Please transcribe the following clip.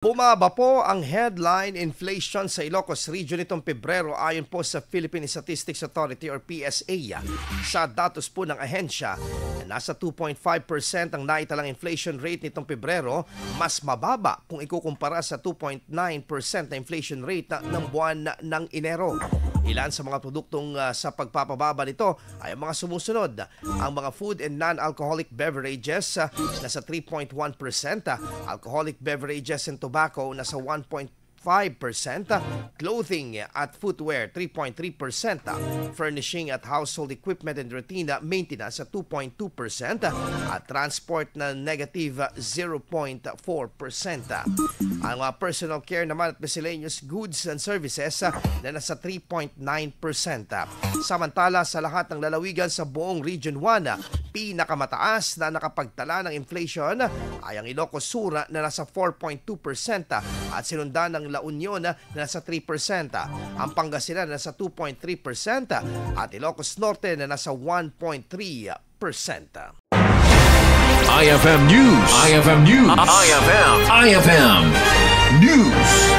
Bumaba po ang headline inflation sa Ilocos Region nitong Pebrero ayon po sa Philippine Statistics Authority or PSA. Sa datos po ng ahensya, nasa 2.5% ang naitalang inflation rate nitong Pebrero, mas mababa kung ikukumpara sa 2.9% na inflation rate ng buwan ng Enero. Ilan sa mga produktong sa pagpapababa nito ay ang mga sumusunod. Ang mga food and non-alcoholic beverages nasa 3.1%, alcoholic beverages and tobacco nasa 1.5%, clothing at footwear 3.3%, furnishing at household equipment and routine maintenance at 2.2%, at transport na negative 0.4%. Ang personal care naman at miscellaneous goods and services na nasa 3.9%. Samantala sa lahat ng lalawigan sa buong Region 1, pinakamataas na nakapagtala ng inflation ay ang Ilocos Sur na nasa 4.2% at sinundan ng La Union na nasa 3%, ang Pangasinan na nasa 2.3% at Ilocos Norte na nasa 1.3%. IFM News. IFM News. IFM News.